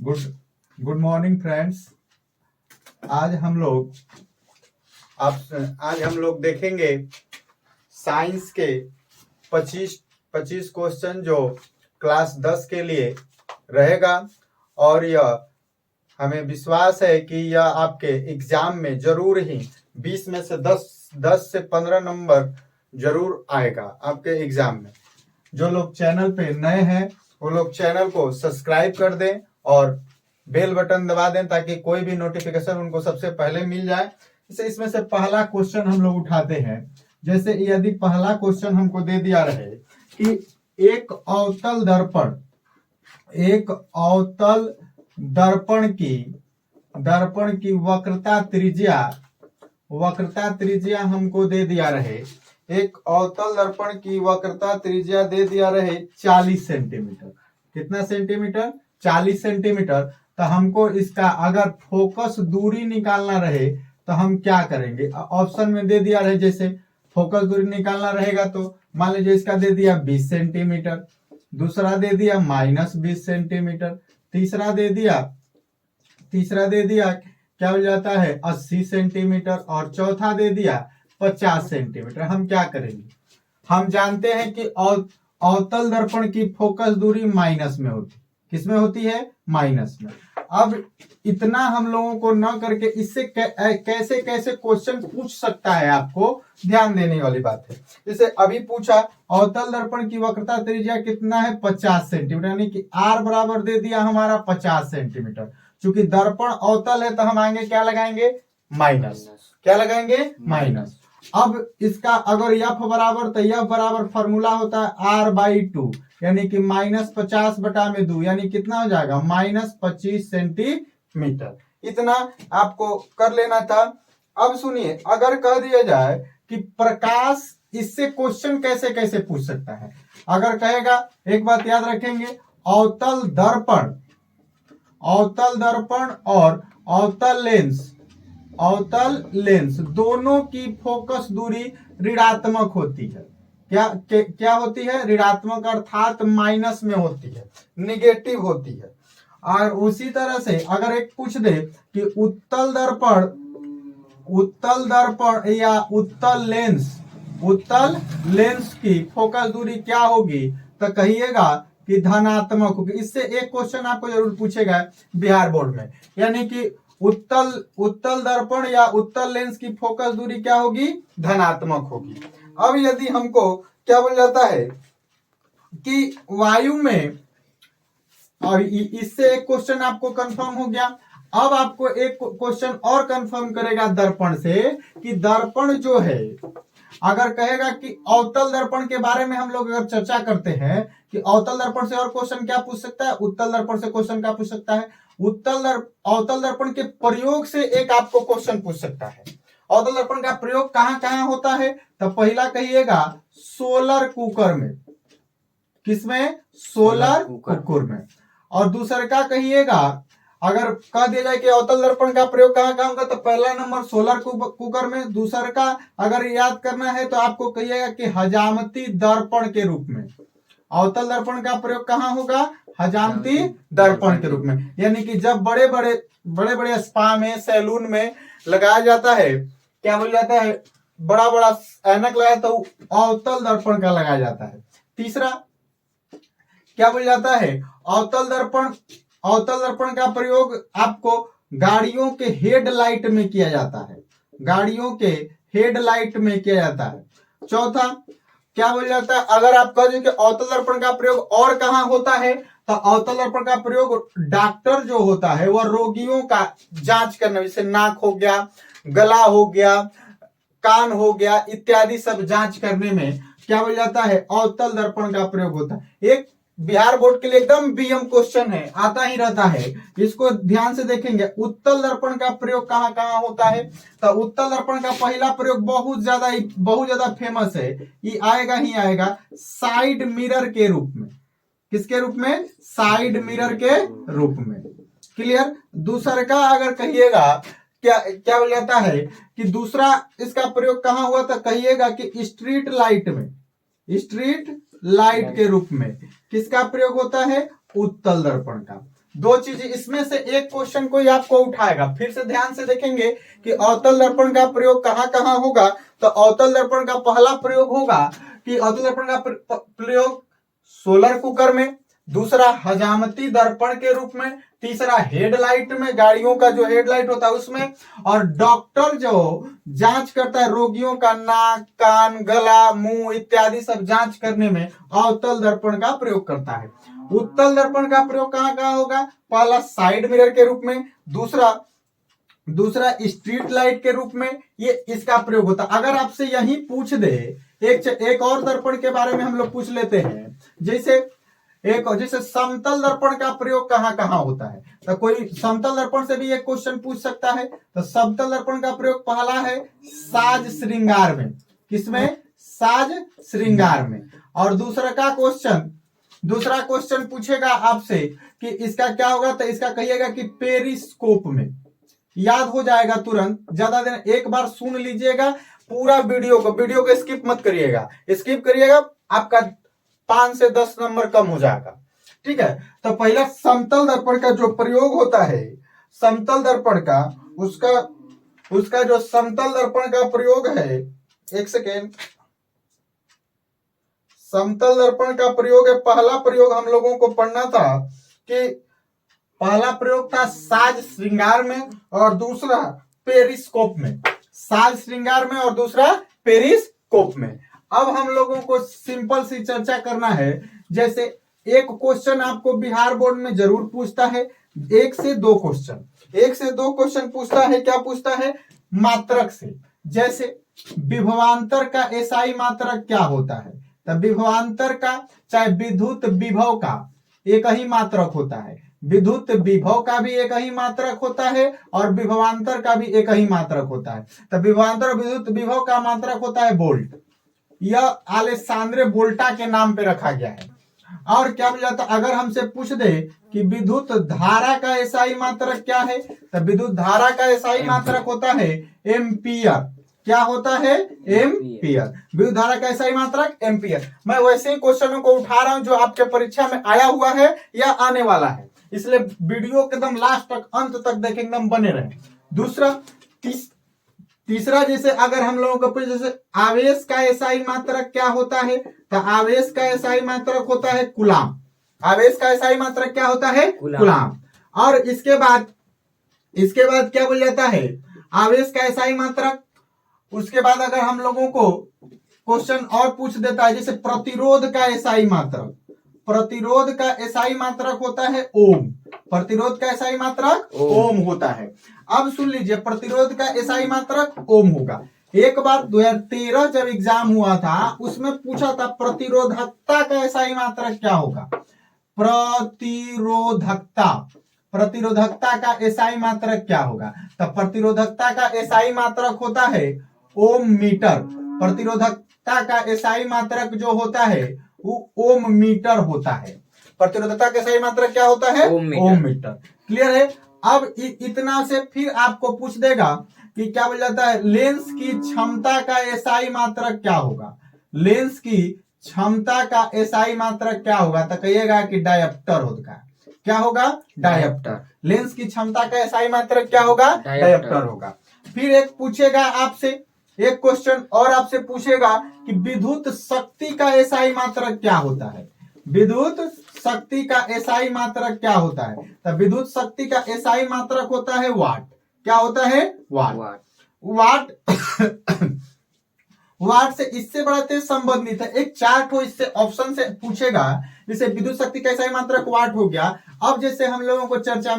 Good good morning friends. आज हम लोग देखेंगे साइंस के 25 क्वेश्चन जो क्लास 10 के लिए रहेगा और यह हमें विश्वास है कि यह आपके एग्जाम में जरूर ही 20 में से 10 से 15 नंबर जरूर आएगा आपके एग्जाम में। जो लोग चैनल पे नए हैं वो लोग चैनल को सब्सक्राइब कर दें और बेल बटन दबा दें ताकि कोई भी नोटिफिकेशन उनको सबसे पहले मिल जाए। जैसे इसमें से पहला क्वेश्चन हम लोग उठाते हैं। जैसे यदि पहला क्वेश्चन हमको दे दिया रहे कि एक अवतल दर्पण की वक्रता त्रिज्या हमको दे दिया रहे। एक अवतल दर्पण की वक्रता त्रिज्या दे दिया रहे 40 सेंटीमीटर। कितना सेंटीमीटर? 40 सेंटीमीटर। तो हमको इसका अगर फोकस दूरी निकालना रहे तो हम क्या करेंगे? ऑप्शन में दे दिया रहे, जैसे फोकस दूरी निकालना रहेगा तो मान लीजिए इसका दे दिया 20 सेंटीमीटर, दूसरा दे दिया -20 सेंटीमीटर, तीसरा दे दिया क्या हो जाता है 80 सेंटीमीटर और चौथा दे दिया 50 सेंटीमीटर। हम क्या करेंगे? हम जानते हैं कि अवतल दर्पण की फोकस दूरी माइनस में होती। किसमें होती है? माइनस में। अब इतना हम लोगों को न करके इससे कैसे कैसे क्वेश्चन पूछ सकता है, आपको ध्यान देने वाली बात है। जैसे अभी पूछा अवतल दर्पण की वक्रता त्रिज्या कितना है 50 सेंटीमीटर, यानी कि आर बराबर दे दिया हमारा 50 सेंटीमीटर। चूंकि दर्पण अवतल है तो हम आगे क्या लगाएंगे? माइनस। क्या लगाएंगे? माइनस। अब इसका अगर एफ बराबर तो एफ बराबर फॉर्मूला होता है r/2, यानी कि -50/2, यानी कितना हो जाएगा? -25 सेंटीमीटर। इतना आपको कर लेना था। अब सुनिए, अगर कह दिया जाए कि प्रकाश, इससे क्वेश्चन कैसे कैसे पूछ सकता है। अगर कहेगा, एक बात याद रखेंगे, अवतल दर्पण और अवतल लेंस दोनों की फोकस दूरी ऋणात्मक होती है। क्या होती है? ऋणात्मक, अर्थात माइनस में होती है, निगेटिव होती है। और उसी तरह से अगर एक पूछ दे कि उत्तल दर्पण या उत्तल लेंस की फोकस दूरी क्या होगी, तो कहिएगा कि धनात्मक होगी। इससे एक क्वेश्चन आपको जरूर पूछेगा बिहार बोर्ड में, यानी कि उत्तल दर्पण या उत्तल लेंस की फोकस दूरी क्या होगी? धनात्मक होगी। अब यदि हमको क्या बोल जाता है कि वायु में, और इससे एक क्वेश्चन आपको कंफर्म हो गया। अब आपको एक क्वेश्चन और कंफर्म करेगा दर्पण से कि दर्पण जो है, अगर कहेगा कि अवतल दर्पण के बारे में हम लोग अगर चर्चा करते हैं कि अवतल दर्पण से और क्वेश्चन क्या पूछ सकता है, उत्तल दर्पण से क्वेश्चन क्या पूछ सकता है, अवतल दर्पण के प्रयोग से एक आपको क्वेश्चन पूछ सकता है। अवतल दर्पण का प्रयोग कहां कहां होता है? तो पहला कहिएगा सोलर कुकर में। किसमें? सोलर कुकर में। और दूसरा का कहिएगा, अगर कह दिया जाए कि अवतल दर्पण का प्रयोग कहां कहां होगा, तो पहला नंबर सोलर कुकर में। दूसरा का अगर याद करना है तो आपको कहिएगा कि हजामती दर्पण के रूप में। अवतल दर्पण का प्रयोग कहां होगा? हजामती दर्पण के रूप में। यानी कि जब बड़े बड़े स्पा में, सैलून में लगाया जाता है, क्या बोल जाता है, बड़ा बड़ा ऐनक लगाया तो अवतल दर्पण का लगाया जाता है। तीसरा क्या बोल जाता है? अवतल दर्पण का प्रयोग आपको गाड़ियों के हेडलाइट में किया जाता है। गाड़ियों के हेडलाइट में किया जाता है। चौथा क्या बोल जाता है? अगर आप कह दें कि अवतल दर्पण का प्रयोग और कहां होता है, तो अवतल दर्पण का प्रयोग डॉक्टर जो होता है वह रोगियों का जांच करने, जैसे नाक हो गया, गला हो गया, कान हो गया, इत्यादि सब जांच करने में क्या बोल जाता है? अवतल दर्पण का प्रयोग होता है। एक बिहार बोर्ड के लिए एकदम BM क्वेश्चन है, आता ही रहता है, इसको ध्यान से देखेंगे। उत्तल दर्पण का प्रयोग कहां कहां होता है? तो उत्तल दर्पण का पहला प्रयोग बहुत ज्यादा फेमस है, ये आएगा ही आएगा साइड मिरर के रूप में। किसके रूप में? साइड मिरर के रूप में। क्लियर? दूसरा का अगर कहिएगा, क्या बोल जाता है कि दूसरा इसका प्रयोग कहां हुआ, तो कहिएगा कि स्ट्रीट लाइट के रूप में। किसका प्रयोग होता है? उत्तल दर्पण का। दो चीज इसमें से एक क्वेश्चन कोई आपको उठाएगा। फिर से ध्यान से देखेंगे कि अवतल दर्पण का प्रयोग कहां कहां होगा। तो अवतल दर्पण का पहला प्रयोग होगा कि अवतल दर्पण का प्रयोग सोलर कुकर में, दूसरा हजामती दर्पण के रूप में, तीसरा हेडलाइट में, गाड़ियों का जो हेडलाइट होता है उसमें, और डॉक्टर जो जांच करता है रोगियों का नाक, कान, गला, मुंह इत्यादि सब जांच करने में अवतल दर्पण का प्रयोग करता है। उत्तल दर्पण का प्रयोग कहां कहां होगा? पहला साइड मिरर के रूप में, दूसरा स्ट्रीट लाइट के रूप में, ये इसका प्रयोग होता है। अगर आपसे यही पूछ दे एक और दर्पण के बारे में हम लोग पूछ लेते हैं, जैसे समतल दर्पण का प्रयोग कहां कहां होता है, तो कोई समतल दर्पण से भी एक क्वेश्चन पूछ सकता है। तो समतल दर्पण का प्रयोग पहला है साज श्रृंगार में। किसमें? साज श्रृंगार में। और दूसरा क्वेश्चन पूछेगा आपसे कि इसका क्या होगा, तो इसका कहिएगा कि पेरिस्कोप में। याद हो जाएगा तुरंत, ज्यादा देर एक बार सुन लीजिएगा पूरा वीडियो को स्किप मत करिएगा। स्किप करिएगा आपका 5 से 10 नंबर कम हो जाएगा। ठीक है, तो पहला समतल दर्पण का जो प्रयोग होता है, समतल दर्पण का उसका जो समतल दर्पण का प्रयोग है, एक सेकेंड, समतल दर्पण का प्रयोग है, पहला प्रयोग हम लोगों को पढ़ना था कि पहला प्रयोग था साज श्रृंगार में और दूसरा पेरिस्कोप में। साज श्रृंगार में और दूसरा पेरिस्कोप में। अब हम लोगों को सिंपल सी चर्चा करना है। जैसे एक क्वेश्चन आपको बिहार बोर्ड में जरूर पूछता है, 1 से 2 क्वेश्चन पूछता है। क्या पूछता है? मात्रक से। जैसे विभवांतर का एसआई मात्रक क्या होता है? तो विभवांतर का, चाहे विद्युत विभव का एक ही मात्रक होता है, विद्युत विभव का भी एक ही मात्रक होता है और विभवांतर का भी एक ही मात्रक होता है। तो विभवांतर और विद्युत विभव का मात्रक होता है वोल्ट। यह अलेक्सांद्रे वोल्टा के नाम पे रखा गया है। और क्या हो जाता, अगर हमसे पूछ दे कि विद्युत धारा का एसआई मात्रक क्या है, तो विद्युत धारा का एसआई मात्रक होता है एम्पियर। क्या होता है? एम्पियर। विद्युत धारा का एसआई मात्रक एम्पियर। मैं वैसे ही क्वेश्चनों को उठा रहा हूं जो आपके परीक्षा में आया हुआ है या आने वाला है, इसलिए वीडियो के एकदम लास्ट तक, अंत तक देखें, एकदम बने रहे। तीसरा जैसे अगर हम लोगों को पूछे, जैसे आवेश का एसआई मात्रक क्या होता है, तो आवेश का एसआई मात्रक होता है कूलाम। आवेश का एसआई मात्रक क्या होता है? कूलाम। और इसके बाद क्या बोल जाता है? आवेश का एसआई मात्रक। उसके बाद अगर हम लोगों को क्वेश्चन और पूछ देता है, जैसे प्रतिरोध का एसआई मात्रक, प्रतिरोध का एसआई मात्रक होता है ओम। प्रतिरोध का एसआई मात्रक ओम होता है। अब सुन लीजिए, प्रतिरोध का एसआई मात्रक ओम होगा। एक बार 2013 जब एग्जाम हुआ था उसमें पूछा था प्रतिरोधकता का एसआई मात्रक क्या होगा। प्रतिरोधकता का एसआई मात्रक क्या होगा? तो प्रतिरोधकता का एसआई मात्रक होता है ओम मीटर। प्रतिरोधकता का एसआई मात्रक जो होता है वो ओम मीटर होता है। प्रतिरोधकता का एसआई मात्रक क्या होता है? ओम मीटर। क्लियर है? अब इतना से फिर आपको पूछ देगा कि क्या बोल जाता है, लेंस की क्षमता का एसआई मात्रक क्या होगा। लेंस की क्षमता का एसआई मात्रक क्या होगा? तो कहिएगा कि डायप्टर होगा। क्या होगा? डायप्टर। लेंस की क्षमता का एसआई मात्रक क्या होगा? डायप्टर होगा। फिर एक पूछेगा आपसे, एक क्वेश्चन और आपसे पूछेगा कि विद्युत शक्ति का एसआई मात्रक क्या होता है। विद्युत शक्ति का एसआई मात्रक क्या होता है? तो विद्युत शक्ति का एसआई मात्रक होता है वाट। क्या होता है? वाट। वाट से इससे बड़ा संबंधित है। एक चार्ट हो, इससे ऑप्शन से पूछेगा, जैसे विद्युत शक्ति का एसआई मात्रक वाट हो गया। अब जैसे हम लोगों को चर्चा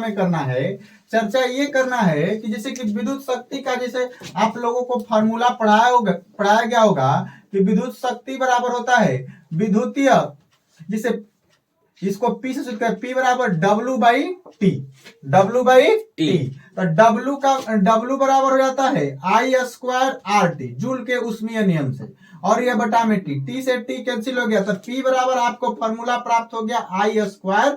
ये करना है कि जैसे कि विद्युत शक्ति का, जैसे आप लोगों को फार्मूला पढ़ाया गया होगा कि विद्युत शक्ति बराबर होता है विद्युतीय, जिसे इसको पी से सूचित करें, P बराबर W बाई टी। तो W बराबर हो जाता है I² RT, जूल के ऊष्मीय नियम से, और यह बटा में T से T कैंसिल हो गया, तो P बराबर आपको फॉर्मूला प्राप्त हो गया I²R।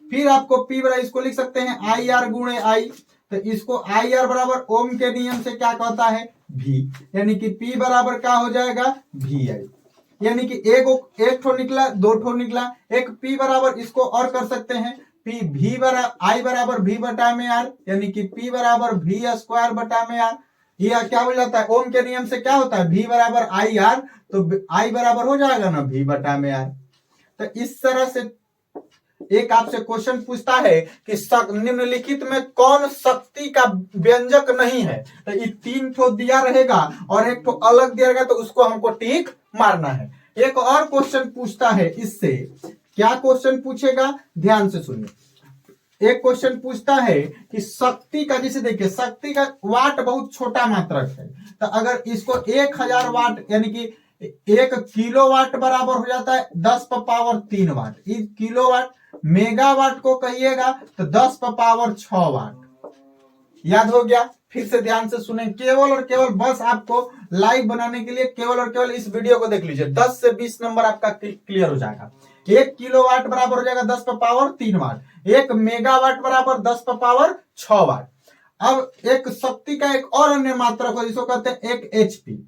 फिर आपको P बराबर, इसको लिख सकते हैं IR गुणे I, तो इसको IR बराबर ओम के नियम से क्या कहता है? V, यानी कि P बराबर क्या हो जाएगा? VI। यानी कि एक ठो निकला, 2 ठो निकला। एक P बराबर, इसको और कर सकते हैं, पी भी बराबर आई बराबर भी बटा में आर, यानी कि पी बराबर भी स्क्वायर बटा में आर। यह क्या हो जाता है, ओम के नियम से क्या होता है, भी बराबर आई आर, तो आई बराबर हो जाएगा ना भी बटा में आर। तो इस तरह से एक आपसे क्वेश्चन पूछता है कि निम्नलिखित में कौन शक्ति का व्यंजक नहीं है, तो ये 3 ठो दिया रहेगा और एक ठो अलग दिया रहेगा, तो उसको हमको टिक मारना है। एक और क्वेश्चन पूछता है इससे, क्या क्वेश्चन पूछेगा, ध्यान से सुनिए। एक क्वेश्चन पूछता है कि शक्ति का, जैसे देखिए शक्ति का वाट बहुत छोटा मात्रक है, तो अगर इसको 1000 वाट यानी कि 1 किलोवाट बराबर हो जाता है 10⁻³ वाट। इस किलोवाट मेगावाट को कहिएगा तो 10⁻6 वाट। याद हो गया। फिर से ध्यान से सुने, केवल और केवल बस आपको लाइव बनाने के लिए केवल और केवल इस वीडियो को देख लीजिए, 10 से 20 नंबर आपका क्लियर हो जाएगा। 1 किलोवाट बराबर हो जाएगा 10⁻³ वाट, 1 मेगावाट बराबर 10⁻6 वाट। अब एक शक्ति का एक और अन्य मात्रक हो जिसको कहते हैं 1 HP,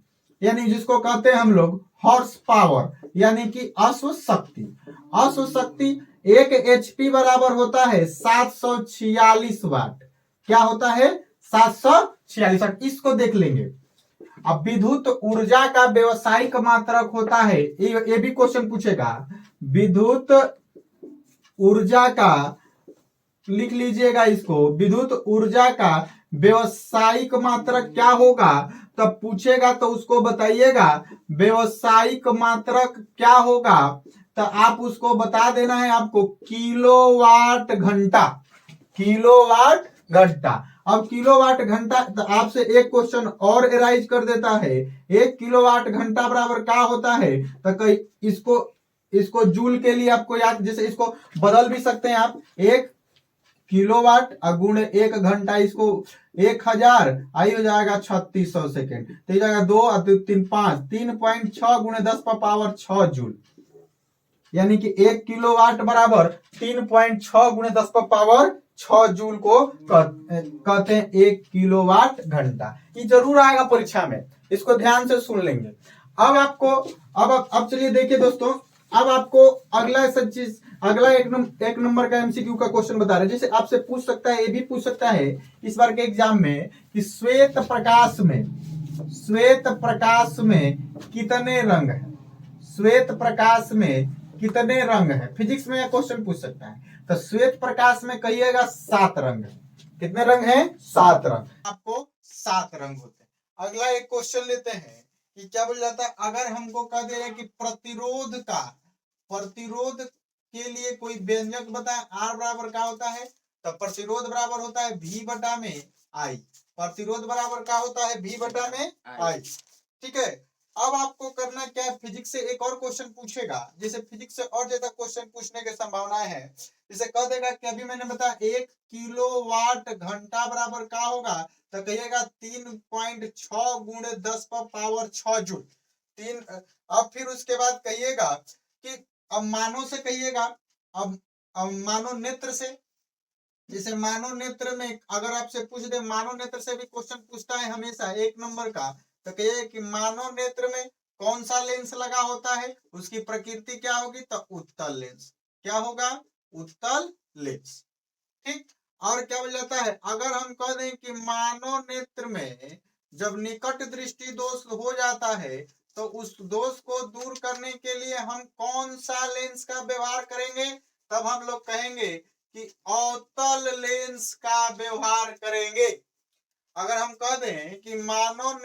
यानी जिसको कहते हैं हम लोग हॉर्स पावर, यानी कि अश्व शक्ति। अश्व शक्ति 1 HP बराबर होता है 746 वाट। क्या होता है, 746 वाट। इसको देख लेंगे। अब विद्युत ऊर्जा का व्यवसायिक मात्रक होता है, ये भी क्वेश्चन पूछेगा, विद्युत ऊर्जा का, लिख लीजिएगा इसको, विद्युत ऊर्जा का व्यवसायिक मात्रक क्या होगा, तब पूछेगा तो उसको बताइएगा व्यवसायिक मात्रक क्या होगा, तो आप उसको बता देना है आपको किलोवाट घंटा। किलोवाट घंटा। अब किलोवाट घंटा, तो आपसे एक क्वेश्चन और एराइज कर देता है, 1 किलोवाट घंटा बराबर क्या होता है, तो कई इसको जूल के लिए आपको याद, जैसे इसको बदल भी सकते हैं आप, 1 किलोवाट गुणे 1 घंटा, इसको 1000 आई हो जाएगा 3600 सेकेंड, तो ये जाएगा 2 और 3 5, 3.6 गुणे 10⁻6 जूल, यानी कि 1 किलोवाट बराबर 3.6 गुणे 10⁻6 जूल को कहते हैं 1 किलोवाट घंटा। ये जरूर आएगा परीक्षा में, इसको ध्यान से सुन लेंगे। अब आपको अब चलिए देखिए दोस्तों, अब आपको अगला सब चीज, अगला एक नंबर का एमसीक्यू का क्वेश्चन बता रहे हैं। जैसे आपसे पूछ सकता है, ये भी पूछ सकता है इस बार के एग्जाम में कि श्वेत प्रकाश में कितने रंग है, श्वेत प्रकाश में कितने रंग है, फिजिक्स में यह क्वेश्चन पूछ सकता है। तो श्वेत प्रकाश में कहिएगा 7 रंग है। कितने रंग हैं, 7 रंग। आपको 7 रंग होते हैं। अगला एक क्वेश्चन लेते हैं कि क्या बोल जाता है, अगर हमको कह दे रहे कि प्रतिरोध के लिए कोई व्यंजक बताए, आर बराबर क्या होता है, तो प्रतिरोध बराबर होता है भी बटा में आई। प्रतिरोध बराबर क्या होता है, भी बटा में आई। ठीक है। अब आपको करना क्या है, फिजिक्स से एक और क्वेश्चन पूछेगा, जैसे फिजिक्स से और ज्यादा क्वेश्चन पूछने की संभावनाएं है। जैसे कह देगा कि अभी मैंने बताया 1 किलोवाट घंटा बराबर क्या होगा, तो कहिएगा 3.6 गुणे 10⁻6 जूल। अब फिर उसके बाद कहिएगा कि अब मानो से कहिएगा, अब मानो नेत्र से, जैसे मानव नेत्र में अगर आपसे पूछ दे, मानव नेत्र से भी क्वेश्चन पूछता है हमेशा 1 नंबर का, तो कहिए कि मानव नेत्र में कौन सा लेंस लगा होता है, उसकी प्रकृति क्या होगी, तो उत्तल लेंस। क्या होगा, उत्तल लेंस। ठीक। और क्या बोल जाता है, अगर हम कह दें कि मानव नेत्र में जब निकट दृष्टि दोष हो जाता है, तो उस दोष को दूर करने के लिए हम कौन सा लेंस का व्यवहार करेंगे, तब हम लोग कहेंगे कि अवतल लेंस का व्यवहार करेंगे। अगर हम कह दें कि मानव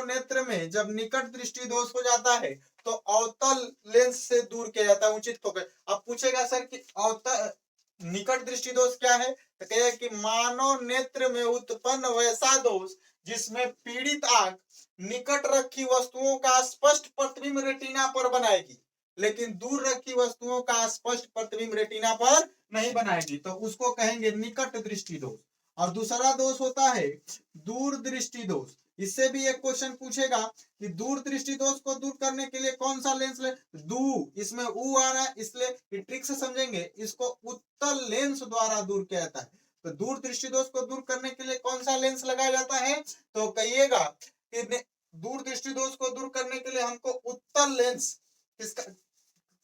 नेत्र में जब निकट दृष्टि दोष हो जाता है, तो अवतल लेंस से दूर किया जाता है, उचित होकर। अब पूछेगा सर कि अवतल निकट दृष्टि दोष क्या है, तो कहे कि मानव नेत्र में उत्पन्न वैसा दोष जिसमें पीड़ित आंख निकट रखी वस्तुओं का स्पष्ट प्रतिबिंब रेटिना पर बनाएगी, लेकिन दूर रखी वस्तुओं का स्पष्ट प्रतिबिंब रेटिना पर नहीं बनाएगी, तो उसको कहेंगे निकट दृष्टि दोष। और दूसरा दोष होता है दूर दृष्टि दोष। इससे भी एक क्वेश्चन पूछेगा कि दूर दृष्टि दोष को दूर करने के लिए कौन सा लेंस ले, इसमें ऊ आ रहा है, इसलिए ट्रिक से समझेंगे, इसको उत्तल लेंस द्वारा दूर किया जाता है। तो दूर दृष्टि दोष को दूर करने के लिए कौन सा लेंस लगाया जाता है, तो कहिएगा कि दूर दृष्टि दोष को दूर करने के लिए हमको उत्तल लेंस, इसका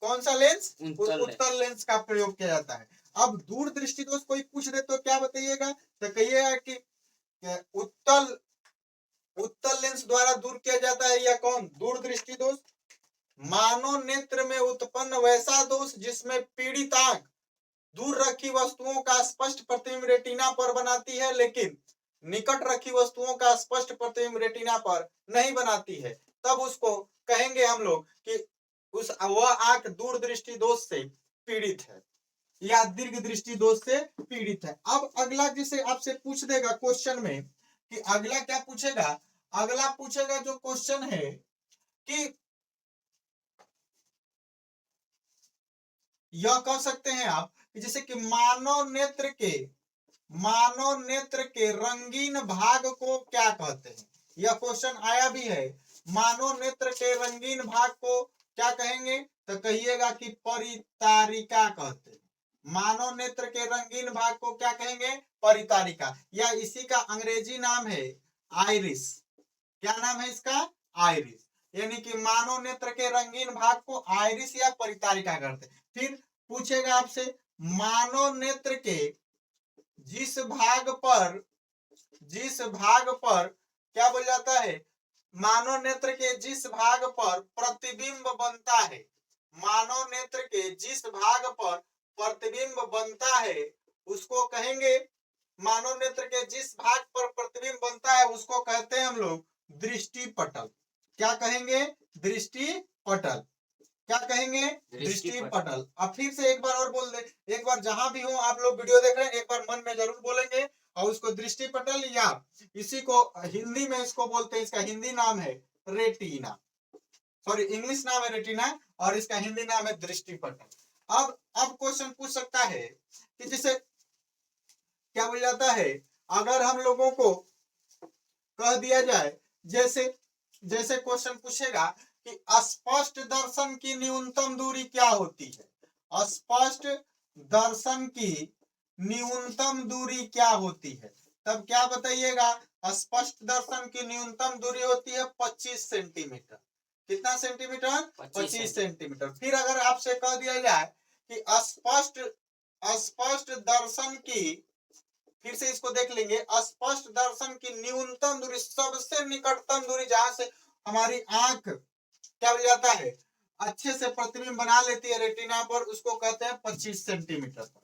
कौन सा लेंस? उत्तल लेंस का प्रयोग किया जाता है। अब दूरदृष्टि दोष कोई पूछ दे तो क्या बताइएगा? तो कहिएगा कि उत्तल लेंस द्वारा दूर किया जाता है या कौन? दूरदृष्टि दोष। मानव नेत्र में उत्पन्न वैसा दोष जिसमें पीड़ित आंख दूर रखी वस्तुओं का स्पष्ट प्रतिबिंब रेटिना पर बनाती है, लेकिन निकट रखी वस्तुओं का स्पष्ट प्रतिबिंब रेटिना पर नहीं बनाती है, तब उसको कहेंगे हम लोग कि वह आंख दूरदृष्टि दोष से पीड़ित है या दीर्घ दृष्टि दोष से पीड़ित है। अब अगला जिसे आपसे पूछ देगा क्वेश्चन में कि अगला क्या पूछेगा? अगला पूछेगा जो क्वेश्चन है कि यह कह सकते हैं आप कि जैसे कि मानव नेत्र के रंगीन भाग को क्या कहते हैं? यह क्वेश्चन आया भी है। मानव नेत्र के रंगीन भाग को क्या कहेंगे? तो कहिएगा कि परितारिका कहते हैं। मानव नेत्र के रंगीन भाग को क्या कहेंगे? परितारिका, या इसी का अंग्रेजी नाम है आइरिस। क्या नाम है इसका? आइरिस। यानी कि मानव नेत्र के रंगीन भाग को आइरिस या परितारिका करते हैं। फिर पूछेगा आपसे मानव नेत्र के जिस भाग पर क्या बोल जाता है? मानव नेत्र के जिस भाग पर प्रतिबिंब बनता है, मानव नेत्र के जिस भाग पर प्रतिबिंब बनता है उसको कहेंगे, मानव नेत्र के जिस भाग पर प्रतिबिंब बनता है उसको कहते हैं हम लोग दृष्टि पटल। क्या कहेंगे? दृष्टि पटल। क्या कहेंगे? दृष्टि पटल। अब फिर से एक बार और बोल दे, एक बार जहां भी हो आप लोग वीडियो देख रहे हैं एक बार मन में जरूर बोलेंगे और उसको दृष्टि पटल, या इसी को हिंदी में इसको बोलते हैं, इसका हिंदी नाम है रेटिना, सॉरी इंग्लिश नाम है रेटिना और इसका हिंदी नाम है दृष्टि पटल। अब क्वेश्चन पूछ सकता है कि जैसे क्या बोल जाता है, अगर हम लोगों को कह दिया जाए, जैसे क्वेश्चन पूछेगा कि स्पष्ट दर्शन की न्यूनतम दूरी क्या होती है? स्पष्ट दर्शन की न्यूनतम दूरी क्या होती है? तब क्या बताइएगा? स्पष्ट दर्शन की न्यूनतम दूरी होती है 25 सेंटीमीटर। कितना सेंटीमीटर? 25 सेंटीमीटर। फिर अगर आपसे कह दिया जाए कि स्पष्ट दर्शन की, फिर से इसको देख लेंगे, स्पष्ट दर्शन की न्यूनतम दूरी, सबसे निकटतम दूरी जहां से हमारी आंख क्या हो जाता है, अच्छे से प्रतिबिंब बना लेती है रेटिना पर, उसको कहते हैं 25 सेंटीमीटर पर।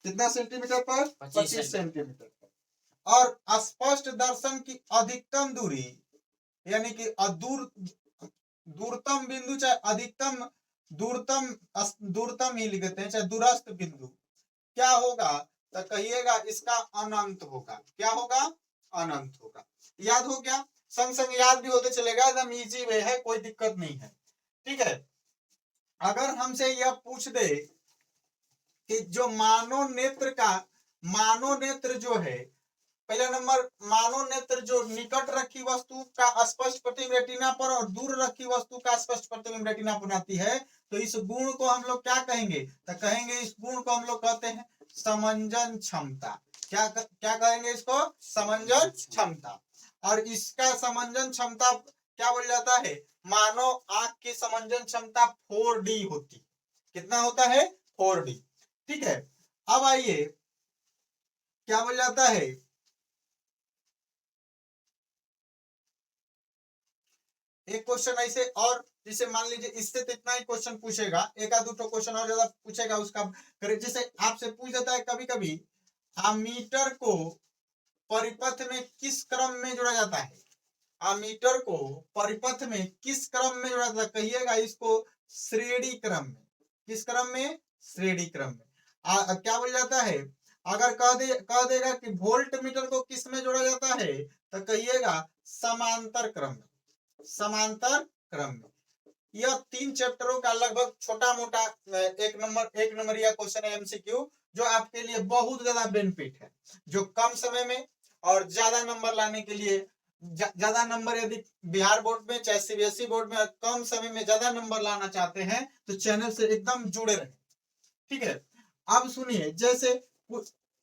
कितना सेंटीमीटर पर? 25 सेंटीमीटर पर। और स्पष्ट दर्शन की अधिकतम दूरी यानी कि दूरतम बिंदु, चाहे अधिकतम, दूरतम ही लिखते हैं, चाहे दूरस्थ बिंदु क्या होगा? तो कहिएगा इसका अनंत होगा। क्या होगा? अनंत होगा। याद हो गया? संग संग याद भी होते चलेगा, एकदम इजी वे है, कोई दिक्कत नहीं है। ठीक है। अगर हमसे यह पूछ दे कि जो मानव नेत्र जो है, पहला नंबर, मानव नेत्र जो निकट रखी वस्तु का स्पष्ट प्रतिबिंब रेटिना पर और दूर रखी वस्तु का स्पष्ट प्रतिबिंब रेटिना पर बनाती है, तो इस गुण को हम लोग क्या कहेंगे? तो कहेंगे इस गुण को हम लोग कहते हैं समंजन क्षमता। क्या कहेंगे इसको? समंजन क्षमता। और इसका समंजन क्षमता क्या बोल जाता है? मानव आंख की समंजन क्षमता 4D होती। कितना होता है? 4D। ठीक है। अब आइए क्या बोल जाता है, एक क्वेश्चन ऐसे और, जैसे मान लीजिए इससे तो इतना ही क्वेश्चन पूछेगा, एक आध दो क्वेश्चन और ज्यादा पूछेगा उसका, जैसे आपसे पूछ देता है कभी कभी अमीटर को परिपथ में किस क्रम में जोड़ा जाता है? अमीटर को परिपथ में किस क्रम में जोड़ा जाता है? कहिएगा इसको श्रेणी क्रम में। किस क्रम में? श्रेणी क्रम में। क्या बोल जाता है, अगर कह देगा कि वोल्ट मीटर को किस में जोड़ा जाता है, तो कहिएगा समांतर क्रम में। समांतर क्रम में। यह 3 चैप्टरों का लगभग छोटा मोटा एक नंबरिया क्वेश्चन है एमसीक्यू, जो आपके लिए बहुत ज्यादा बेनिफिट है, जो कम समय में और ज्यादा नंबर लाने के लिए, ज्यादा नंबर यदि बिहार बोर्ड में चाहे सीबीएसई बोर्ड में कम समय में ज्यादा नंबर लाना चाहते हैं तो चैनल से एकदम जुड़े रहे। ठीक है। अब सुनिए, जैसे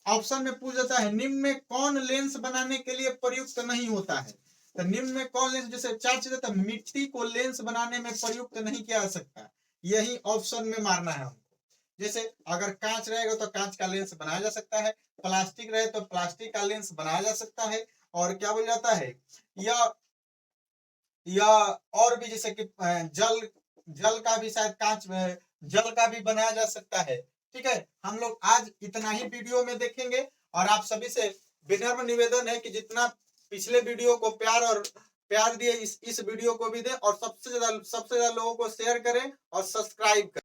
ऑप्शन में पूछ जाता है निम्न में कौन लेंस बनाने के लिए प्रयुक्त नहीं होता है? तो निम्न में कौन लेंस, जैसे 4 चीजें, तो मिट्टी को लेंस बनाने में प्रयुक्त नहीं किया जा सकता, यही ऑप्शन में मारना है हमको। जैसे अगर कांच रहेगा तो कांच का लेंस बनाया जा सकता है, प्लास्टिक रहे तो प्लास्टिक का लेंस बनाया जा सकता है, और क्या बोल जाता है, या और भी जैसे कि जल जल का भी शायद कांच जल का भी बनाया जा सकता है। ठीक है, हम लोग आज इतना ही वीडियो में देखेंगे, और आप सभी से विनम्र निवेदन है कि जितना पिछले वीडियो को प्यार दिए, इस वीडियो को भी दें, और सबसे ज्यादा लोगों को शेयर करें और सब्सक्राइब करें।